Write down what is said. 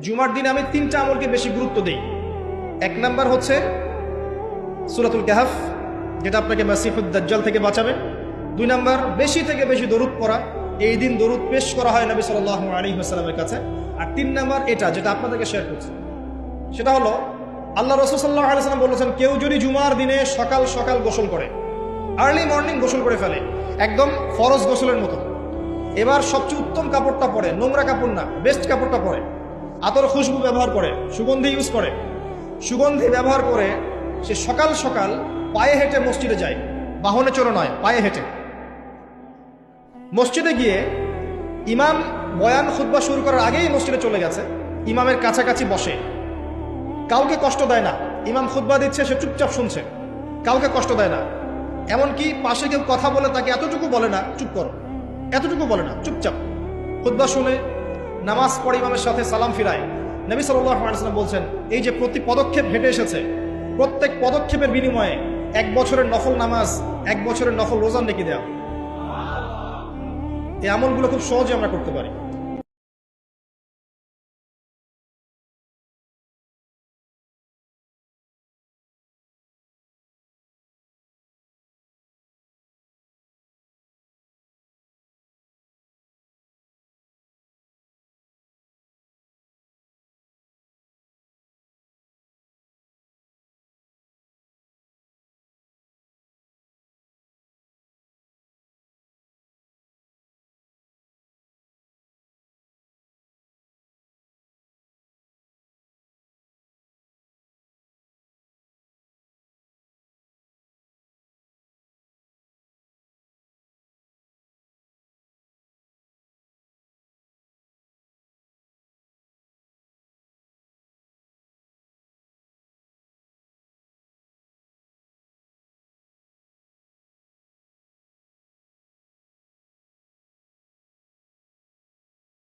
জুমার দিনে আমি 3টা আমলকে বেশি গুরুত্ব দিই। 1 নাম্বার হচ্ছে সূরাতুল কাহফ, যেটা আপনাকে মাসিহুদ দাজ্জাল থেকে বাঁচাবে। 2 নাম্বার বেশি থেকে বেশি দরুদ পড়া, এই দিন দরুদ পেশ করা হয় নবী সাল্লাল্লাহু আলাইহি ওয়াসাল্লামের কাছে। আর 3 নাম্বার এটা যেটা আপনাদেরকে শেয়ার করছি, সেটা হলো আল্লাহ রাসূল সাল্লাল্লাহু আলাইহি ওয়াসাল্লাম বলেছেন, কেউ যদি জুমার দিনে সকাল সকাল গোসল করে, আর্লি মর্নিং গোসল করে ফেলে, একদম ফরজ গোসলের মতো, এবার সবচেয়ে উত্তম কাপড়টা পরে, নোংরা কাপড় না, বেস্ট কাপড়টা পরে, আতর খুশবু ব্যবহার করে, সুগন্ধি ইউজ করে, সুগন্ধি ব্যবহার করে সে সকাল সকাল পায়ে হেঁটে মসজিদে যায়, বাহনে চড়ে নয়, পায়ে হেঁটে মসজিদে গিয়ে ইমাম বয়ান খুতবা শুরু করার আগেই মসজিদে চলে গেছে, ইমামের কাছাকাছি বসে, কাউকে কষ্ট দেয় না, ইমাম খুতবা দিচ্ছে সে চুপচাপ শুনছে, কাউকে কষ্ট দেয় না। এমনকি পাশে কেউ কথা বলে তাকে এতটুকু বলে না চুপ করো, এতটুকু বলে না, চুপচাপ খুতবা শুনে নামাজ পড়ে ইমামের সাথে সালাম ফিরায়। নবী সাল্লাল্লাহু আলাইহি ওয়াসাল্লাম বলছেন, এই যে প্রতি পদক্ষেপ হেঁটে এসেছে, প্রত্যেক পদক্ষেপের বিনিময়ে 1 বছরের নফল নামাজ, 1 বছরের নফল রোজা নেকি দেয়া। এই আমলগুলো খুব সহজে আমরা করতে পারি।